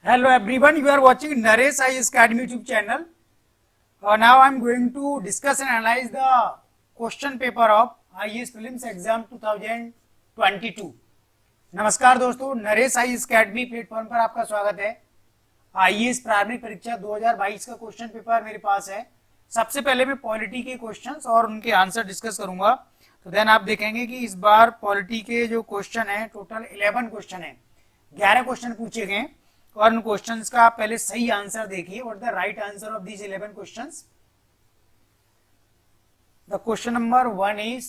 Hello everyone, you are watching Naresh IAS Academy YouTube channel. Now I am going to discuss and analyze the question paper of IAS Prelims Exam 2022. नमस्कार दोस्तों, Naresh IAS academy platform पर आपका स्वागत है। IAS प्रारंभिक परीक्षा 2022 का question paper मेरे पास है। सबसे पहले मैं पॉलिटी के क्वेश्चंस और उनके आंसर डिस्कस करूंगा। तो देन आप देखेंगे कि इस बार पॉलिटी के जो क्वेश्चन है टोटल 11 क्वेश्चन है, 11 क्वेश्चन पूछे गए और उन क्वेश्चंस का पहले सही आंसर देखिए। What the right answer of these 11 questions? The question number 1 is,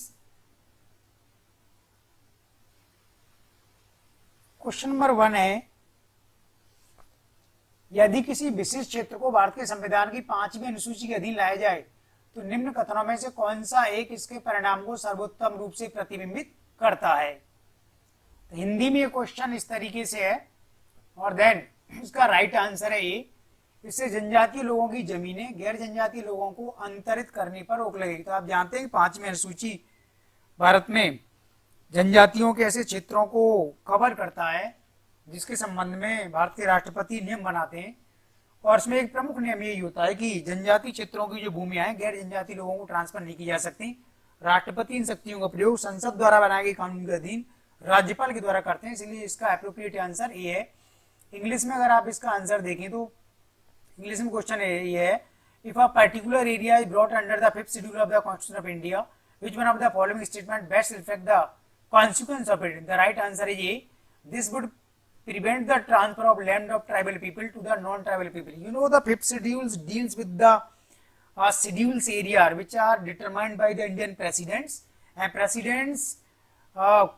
question number 1 है, यदि किसी विशिष्ट क्षेत्र को भारत के संविधान की 5वीं अनुसूची के अधीन लाया जाए तो निम्न कथनों में से कौन सा एक इसके परिणाम को सर्वोत्तम रूप से प्रतिबिंबित करता है? तो हिंदी में ये क्वेश्चन इस तरीके से है और देन इसका राइट आंसर है ये, इससे जनजातीय लोगों की जमीनें गैर जनजातीय लोगों को अंतरित करने पर रोक लगेगी। तो आप जानते हैं कि 5वीं अनुसूची भारत में जनजातियों के ऐसे क्षेत्रों को कवर करता है जिसके संबंध में भारत के राष्ट्रपति नियम बनाते हैं और इसमें एक प्रमुख नियम यही होता है कि जनजातीय क्षेत्रों की जो भूमियां हैं गैर जनजातीय लोगों को ट्रांसफर नहीं की जा सकती। राष्ट्रपति इन शक्तियों का प्रयोग संसद द्वारा बनाए गए कानून के अधीन राज्यपाल के द्वारा करते हैं, इसलिए इसका एप्रोप्रिएट आंसर ए है। इंग्लिश में अगर आप इसका आंसर देखें तो इंग्लिश में क्वेश्चन ये है, if a particular area is brought under the 5th schedule of the constitution of India which one of the following statement best reflect the consequence of it? The right answer is A. This would prevent the transfer of land of tribal people to the non-tribal people. You know, the 5th schedule deals with the schedules area which are determined by the Indian presidents, and presidents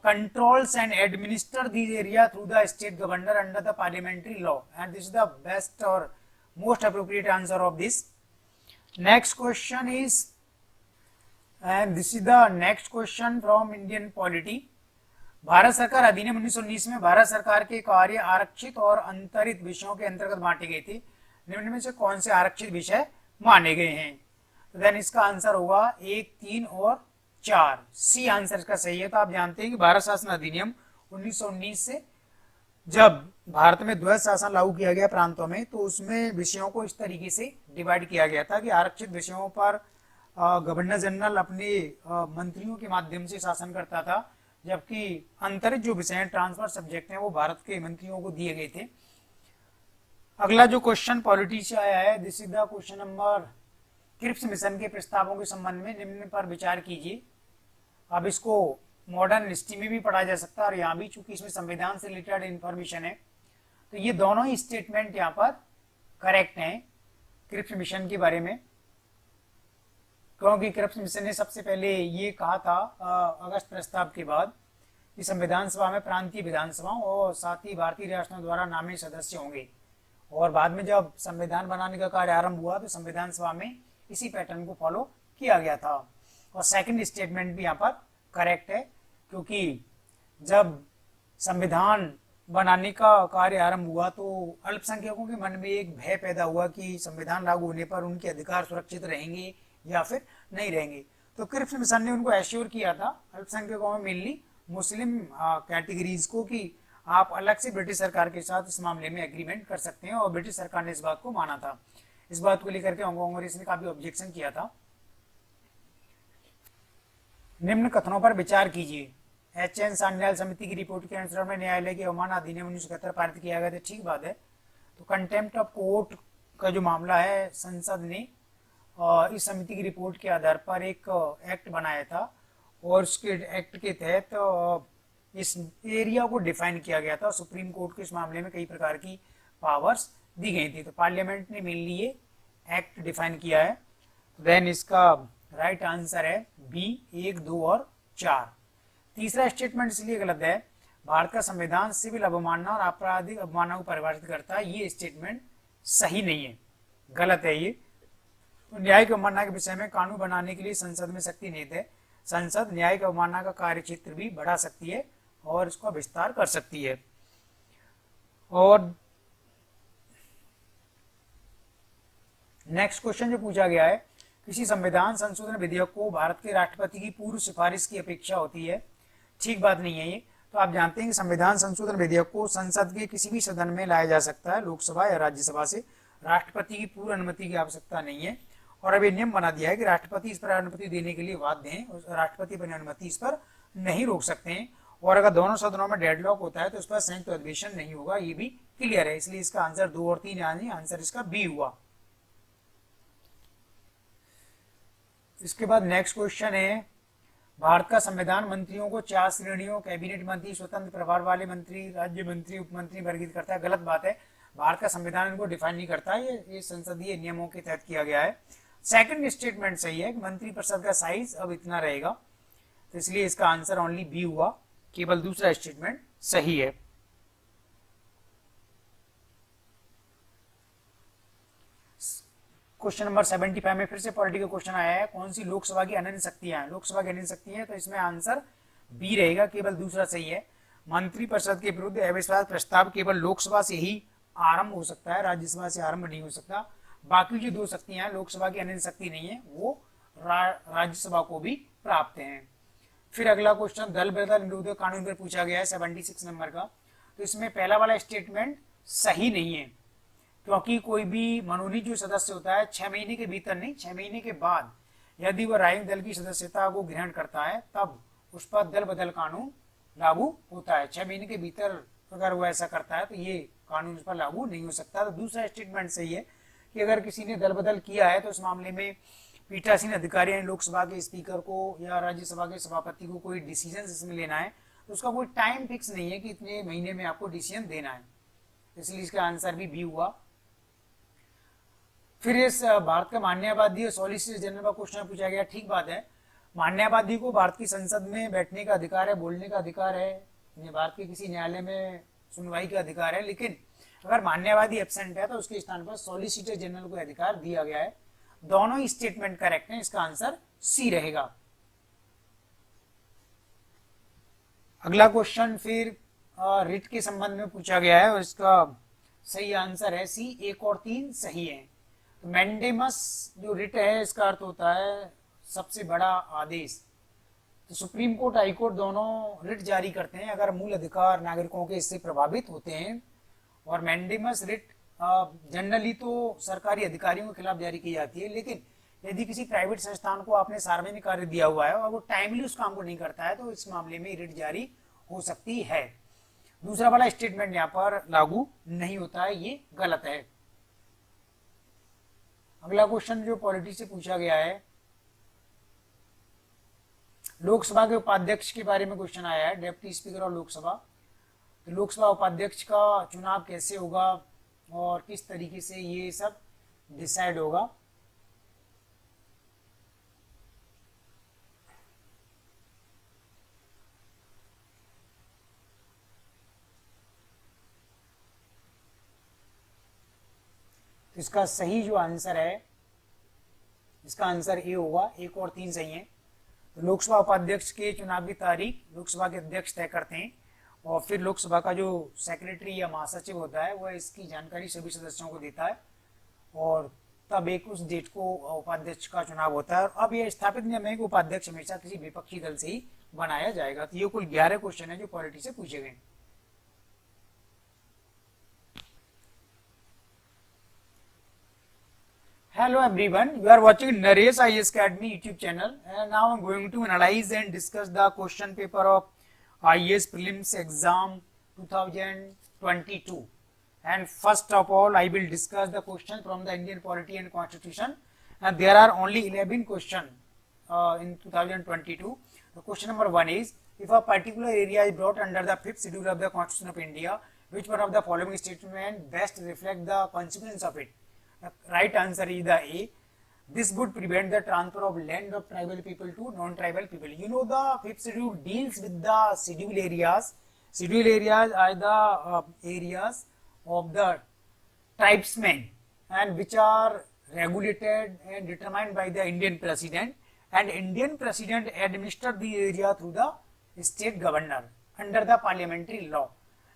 controls and administer these area through the state governor under the parliamentary law, and this is the best or most appropriate answer of this. Next question is, and this is the next question from Indian polity. Bharat सरकार अधिनियम 1919 में भारत सरकार के कार्य आरक्षित और अंतरित विषयों के अंतर्गत बांटे गए थे। निम्न में से कौन से आरक्षित विषय माने गए हैं? तो देन इसका आंसर होगा 1, 3 और 4। सी आंसर इसका सही है। तो आप जानते हैं कि भारत शासन अधिनियम 1919 से जब भारत में द्वैध शासन लागू किया गया प्रांतों में, तो उसमें विषयों को इस तरीके से डिवाइड किया गया था कि आरक्षित विषयों पर गवर्नर जनरल अपने मंत्रियों के माध्यम से शासन करता था, जबकि अंतरित जो विषय हैं, ट्रांसफर सब्जेक्ट हैं, वो भारत के मंत्रियों को दिए गए थे। अगला जो क्वेश्चन पॉलिटी से आया है, this is the question number, Cripps mission के प्रस्तावों के संबंध में निम्न पर विचार कीजिए। अब इसको मॉडर्न हिस्ट्री में भी पढ़ा जा सकता है और यहाँ भी, चूंकि इसमें संविधान से रिलेटेड इंफॉर्मेशन है, तो ये दोनों ही स्टेटमेंट यहाँ पर करेक्ट हैं क्रिप्स मिशन के बारे में, क्योंकि क्रिप्स मिशन ने सबसे पहले ये कहा था अगस्त प्रस्ताव के बाद कि संविधान सभा में प्रांतीय विधानसभाओं और साथ ही भारतीय रियासतों द्वारा नामित सदस्य होंगे, और बाद में जब संविधान बनाने का कार्य आरंभ हुआ तो संविधान सभा में इसी पैटर्न को फॉलो किया गया था। और सेकंड स्टेटमेंट भी यहाँ पर करेक्ट है, क्योंकि जब संविधान बनाने का कार्य आरंभ हुआ तो अल्पसंख्यकों के मन में एक भय पैदा हुआ कि संविधान लागू होने पर उनके अधिकार सुरक्षित रहेंगे या फिर नहीं रहेंगे। तो क्रिप्स मिशन ने उनको एश्योर किया था, अल्पसंख्यकों में मेनली मुस्लिम कैटेगरीज को, कि आप अलग से ब्रिटिश सरकार के साथ इस मामले में एग्रीमेंट कर सकते हैं, और ब्रिटिश सरकार ने इस बात को माना था। इस बात को लेकर के कांग्रेस ने काफी ऑब्जेक्शन किया था। निम्न कथनों पर विचार कीजिए। एच.एन. सान्याल समिति की रिपोर्ट के अनुसार में न्यायालय के अवमानना अधिनियम 1971 पारित किया गया था। ठीक बात है। तो कंटेम्प्ट ऑफ कोर्ट का जो मामला है, संसद ने इस समिति की रिपोर्ट के आधार पर एक एक्ट बनाया था, और उसके एक्ट के तहत इस एरिया को डिफाइन किया गया था। सुप्रीम कोर्ट को इस मामले में कई प्रकार की पावर्स दी गई थी, तो पार्लियामेंट ने मेनली ये एक्ट डिफाइन किया है। देन इसका राइट आंसर है बी, 1, 2 और 4। तीसरा स्टेटमेंट इसलिए गलत है, भारत का संविधान सिविल अवमानना और आपराधिक अवमानना को परिभाषित करता है, ये स्टेटमेंट सही नहीं है, गलत है ये। तो न्यायिक अवमानना के विषय में कानून बनाने के लिए संसद में शक्ति नहीं है। संसद न्यायिक अवमानना का कार्य क्षेत्र भी बढ़ा सकती है और इसका विस्तार कर सकती है। और नेक्स्ट क्वेश्चन जो पूछा गया है, किसी संविधान संशोधन विधेयक को भारत के राष्ट्रपति की पूर्व सिफारिश की अपेक्षा होती है। ठीक बात नहीं है ये। तो आप जानते हैं कि संविधान संशोधन विधेयक को संसद के किसी भी सदन में लाया जा सकता है, लोकसभा या राज्यसभा से। राष्ट्रपति की पूर्व अनुमति की आवश्यकता नहीं है। और अब ये नियम बना दिया है कि राष्ट्रपति इस पर अनुमति देने के लिए बाध्य हैं, राष्ट्रपति अपनी अनुमति इस पर नहीं रोक सकते हैं। और अगर दोनों सदनों में डेडलॉक होता है तो उस पर संयुक्त अधिवेशन नहीं होगा, ये भी क्लियर है। इसलिए इसका आंसर 2 और 3 यानी आंसर इसका बी हुआ। इसके बाद नेक्स्ट क्वेश्चन है, भारत का संविधान मंत्रियों को 4 श्रेणियों कैबिनेट मंत्री, स्वतंत्र प्रभार वाले मंत्री, राज्य मंत्री, उप मंत्री वर्गीकृत करता है। गलत बात है, भारत का संविधान इनको डिफाइन नहीं करता है, ये संसदीय नियमों के तहत किया गया है। सेकंड स्टेटमेंट सही है कि मंत्रिपरिषद का साइज अब इतना रहेगा, तो इसलिए इसका आंसर ओनली बी हुआ। केवल दूसरा स्टेटमेंट सही है। क्वेश्चन नंबर 75 में फिर से पॉलिटिकल क्वेश्चन आया है, कौन सी लोकसभा की अनन्य शक्तियां हैं? लोकसभा की अनन्य शक्ति है, तो इसमें आंसर बी रहेगा, केवल दूसरा सही है। मंत्रिपरिषद के विरुद्ध अविश्वास प्रस्ताव केवल लोकसभा से ही आरंभ हो सकता है, राज्यसभा से आरंभ नहीं हो सकता। बाकी जो 2 शक्तियां हैं, लोकसभा की अनन्य शक्ति नहीं है, वो राज्यसभा को भी प्राप्त हैं। फिर अगला क्वेश्चन दल बदल निरोधक कानून पर पूछा गया है 76 नंबर का। तो इसमें पहला वाला स्टेटमेंट सही नहीं है, क्योंकि कोई भी मनोनीत जो सदस्य होता है 6 महीने के भीतर नहीं, 6 महीने के बाद यदि वह राजनीतिक दल की सदस्यता को ग्रहण करता है तब उस पर दल बदल कानून लागू होता है। 6 महीने के भीतर अगर वो ऐसा करता है तो ये कानून उस पर लागू नहीं हो सकता। तो दूसरा स्टेटमेंट सही है कि अगर किसी ने दल बदल किया है तो उस मामले में पीठासीन अधिकारी लोकसभा के स्पीकर को या राज्यसभा के सभापति को कोई डिसीजन इसमें लेना है, तो उसका कोई टाइम फिक्स नहीं है कि इतने महीने में आपको डिसीजन देना है, इसलिए इसका आंसर भी बी हुआ। फिर इस भारत का मान्यवादी और सॉलिसिटर जनरल का क्वेश्चन पूछा गया। ठीक बात है, मान्यवादी को भारत की संसद में बैठने का अधिकार है, बोलने का अधिकार है, भारत के किसी न्यायालय में सुनवाई का अधिकार है, लेकिन अगर मान्यवादी एब्सेंट है तो उसके स्थान पर सॉलिसिटर जनरल को अधिकार दिया गया है। दोनों ही स्टेटमेंट करेक्ट हैं, इसका आंसर सी रहेगा। अगला क्वेश्चन फिर रिट के संबंध में पूछा गया है और इसका सही आंसर है सी। 1 और 3 सही है। तो मैंडेमस जो रिट है इसका अर्थ होता है सबसे बड़ा आदेश। तो सुप्रीम कोर्ट, हाई कोर्ट दोनों रिट जारी करते हैं अगर मूल अधिकार नागरिकों के इससे प्रभावित होते हैं। और मैंडेमस रिट जनरली तो सरकारी अधिकारियों के खिलाफ जारी की जाती है, लेकिन यदि किसी प्राइवेट संस्थान को आपने सार्वजनिक कार्य दिया हुआ है और वो टाइमली उस काम को नहीं करता है तो इस मामले में रिट जारी हो सकती है। दूसरा वाला स्टेटमेंट यहाँ पर लागू नहीं होता है, ये गलत है। अगला क्वेश्चन जो पॉलिटी से पूछा गया है, लोकसभा के उपाध्यक्ष के बारे में क्वेश्चन आया है, डिप्टी स्पीकर ऑफ लोकसभा। तो लोकसभा उपाध्यक्ष का चुनाव कैसे होगा और किस तरीके से ये सब डिसाइड होगा। तो इसका सही जो आंसर है, इसका आंसर ए होगा। 1 और 3 सही है। तो लोकसभा उपाध्यक्ष के चुनाव की तारीख लोकसभा के अध्यक्ष तय करते हैं और फिर लोकसभा का जो सेक्रेटरी या महासचिव होता है वह इसकी जानकारी सभी सदस्यों को देता है और तब एक उस डेट को उपाध्यक्ष का चुनाव होता है। और अब यह स्थापित नियम है कि उपाध्यक्ष हमेशा किसी विपक्षी दल से ही बनाया जाएगा। तो ये कुल 11 क्वेश्चन है जो पॉलिटी से पूछे गए। Hello everyone, you are watching Naresh IAS Academy YouTube channel and now I am going to analyze and discuss the question paper of IAS Prelims exam 2022. And first of all, I will discuss the question from the Indian Polity and Constitution. And there are only 11 questions in 2022. The question number 1 is, if a particular area is brought under the 5th schedule of the Constitution of India, which one of the following statement best reflect the consequence of it? The right answer is the A. This would prevent the transfer of land of tribal people to non-tribal people. You know, the 5th schedule deals with the schedule areas. Schedule areas are the areas of the tribesmen and which are regulated and determined by the Indian President, and Indian President administered the area through the state governor under the parliamentary law.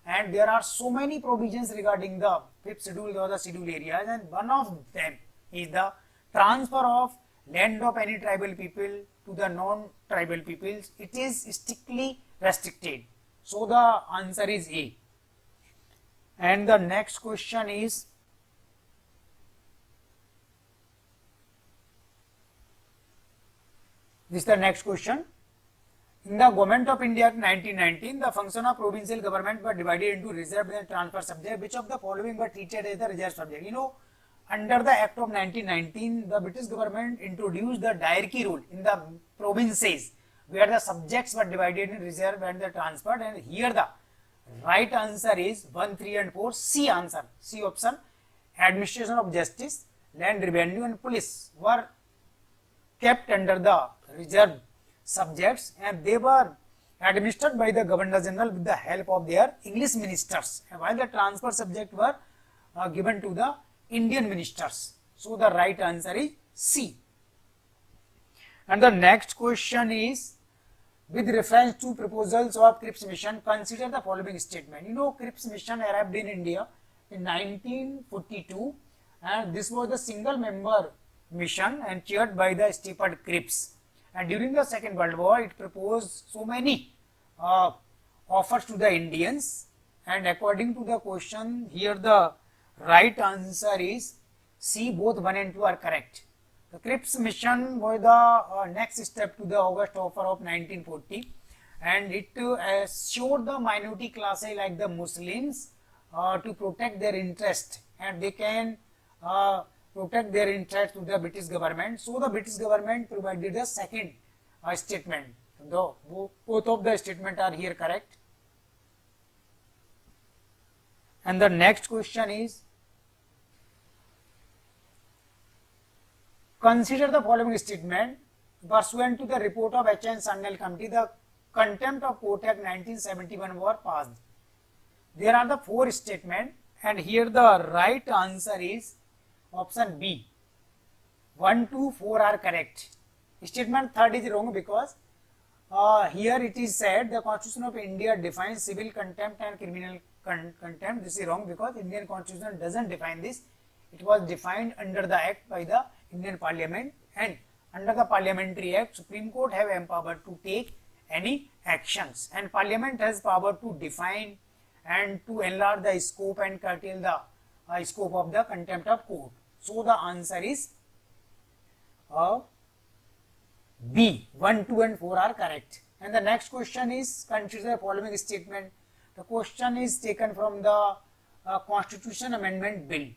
And there are so many provisions regarding the 5th schedule or the schedule areas, and one of them is the transfer of land of any tribal people to the non-tribal peoples. It is strictly restricted. So the answer is A. And the next question is, this is the next question. In the Government of India Act 1919, the function of provincial government were divided into reserved and transfer subject. Which of the following were treated as the reserved subject? You know, under the Act of 1919, the British government introduced the diarchy rule in the provinces, where the subjects were divided in reserve and the transferred. And here the right answer is 1, 3 and 4, C answer, C option. Administration of justice, land revenue and police were kept under the reserve subjects, and they were administered by the Governor General with the help of their English ministers, while the transfer subject were given to the Indian ministers. So the right answer is C. And the next question is, with reference to proposals of Cripps mission, consider the following statement. You know, Cripps mission arrived in India in 1942, and this was the single member mission and chaired by the Stephen Cripps. And during the Second World War, it proposed so many offers to the Indians. And according to the question, here the right answer is C. Both 1 and 2 are correct. The Cripps mission was the next step to the August offer of 1940, and it assured the minority classes like the Muslims to protect their interest, and they can protect their interest to the British government. So the British government provided the second statement. Though both of the statements are here correct. And the next question is, consider the following statement. Pursuant to the report of H.N. Sandel Committee, the Contempt of Court Act 1971 was passed. There are the 4 statements, and here the right answer is option B. 1, 2, 4 are correct. Statement 3rd is wrong because here it is said the Constitution of India defines civil contempt and criminal contempt. This is wrong because Indian Constitution doesn't define this. It was defined under the Act by the Indian Parliament, and under the Parliamentary Act, Supreme Court have empowered to take any actions, and Parliament has power to define and to enlarge the scope and curtail the scope of the contempt of court. So the answer is B. 1, 2 and 4 are correct. And the next question is, consider the following statement. The question is taken from the Constitution Amendment Bill,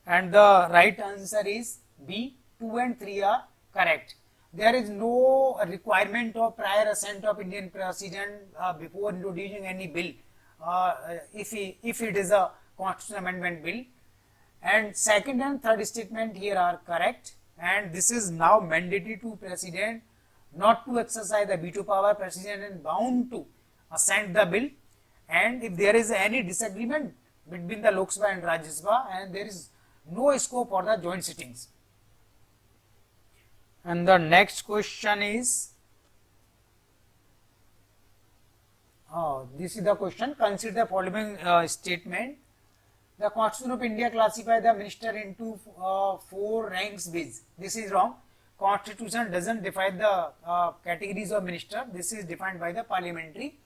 and the right answer is B. 2 and 3 are correct. There is no requirement of prior assent of Indian President before introducing any bill if it is a Constitution Amendment Bill. And second and third statement here are correct, and this is now mandatory to President not to exercise the veto power. President is bound to assent the bill, and if there is any disagreement between the Lok Sabha and Rajya Sabha, and there is no scope for the joint sittings. And the next question is, this is the question. Consider the following statement. The Constitution of India classifies the minister into 4 ranks with. This is wrong. Constitution doesn't define the categories of minister. This is defined by the parliamentary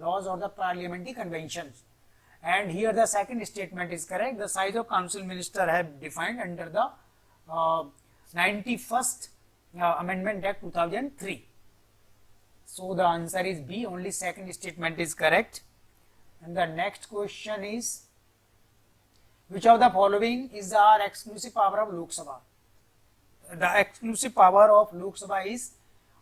laws or the parliamentary conventions. And here the second statement is correct. The size of council minister have defined under the 91st Amendment Act 2003. So the answer is B. Only second statement is correct. And the next question is, which of the following is the exclusive power of Lok Sabha? The exclusive power of Lok Sabha is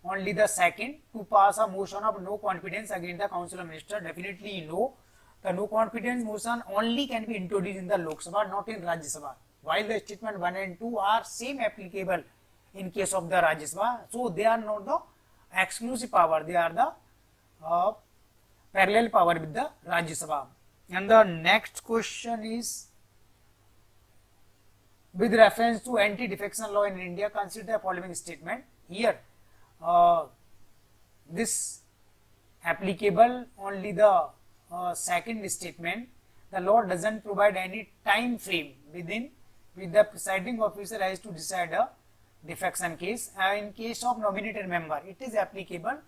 only the second, to pass a motion of no confidence against the Council of Ministers. Definitely no. The no confidence motion only can be introduced in the Lok Sabha, not in Rajya Sabha. While the statement 1 and 2 are same applicable in case of the Rajya Sabha, so they are not the exclusive power, they are the parallel power with the Rajya Sabha. And the next question is, with reference to anti-defection law in India, consider the following statement. Here, this applicable only the second statement. The law doesn't provide any time frame within which the presiding officer has to decide a defection case. In case of nominated member, it is applicable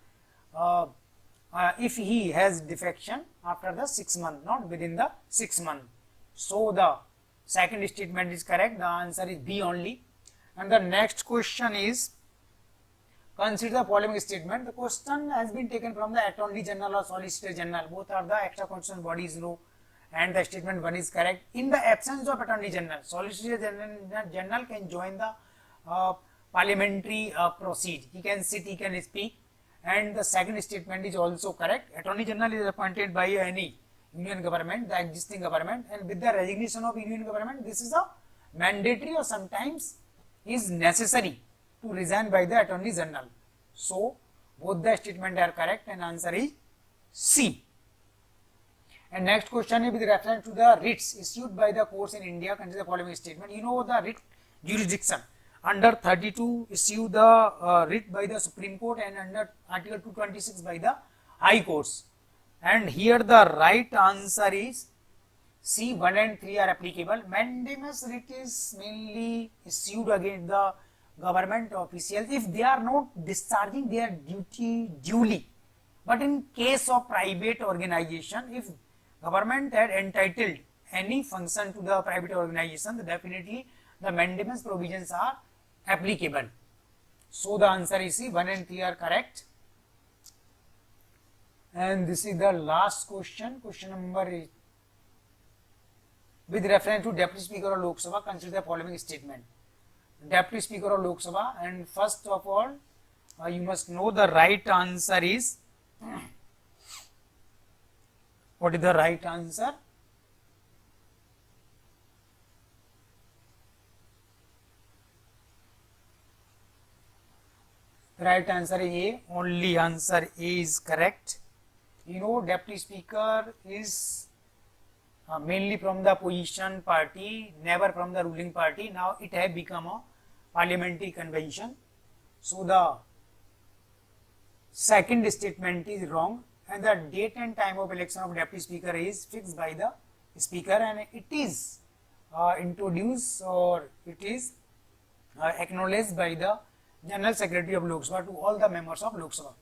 if he has defection after the 6 month, not within the 6 month. So the second statement is correct. The answer is B only. And the next question is, consider the following statement. The question has been taken from the Attorney General or Solicitor General. Both are the extra constitutional bodies law, and the statement 1 is correct. In the absence of Attorney General, Solicitor General can join the parliamentary proceed. He can sit, he can speak, and the second statement is also correct. Attorney General is appointed by any union government, the existing government, and with the resignation of union government, this is a mandatory or sometimes is necessary to resign by the Attorney General. So both the statement are correct, and answer is C. And next question is with reference to the writs issued by the courts in India. Consider the following statement. You know the writ jurisdiction. Under 32 issue the writ by the Supreme Court, and under Article 226 by the High Courts. And here the right answer is C. 1 and 3 are applicable. Mandamus writ is mainly issued against the government officials if they are not discharging their duty duly. But in case of private organization, if government had entitled any function to the private organization, then definitely the mandamus provisions are applicable. So the answer is C. 1 and 3 are correct. And this is the last question. Question number 8. With reference to Deputy Speaker of Lok Sabha, consider the following statement. Deputy Speaker of Lok Sabha, and first of all, you must know the right answer is, what is the right answer? The right answer is A. Only answer A is correct. You know, Deputy Speaker is mainly from the opposition party, never from the ruling party. Now it has become a parliamentary convention. So the second statement is wrong, and the date and time of election of Deputy Speaker is fixed by the Speaker, and it is introduced, or it is acknowledged by the General Secretary of Lok Sabha to all the members of Lok Sabha.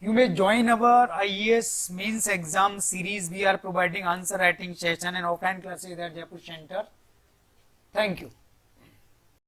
You may join our IAS mains exam series. We are providing answer writing session and offline classes at Jaipur Center. Thank you.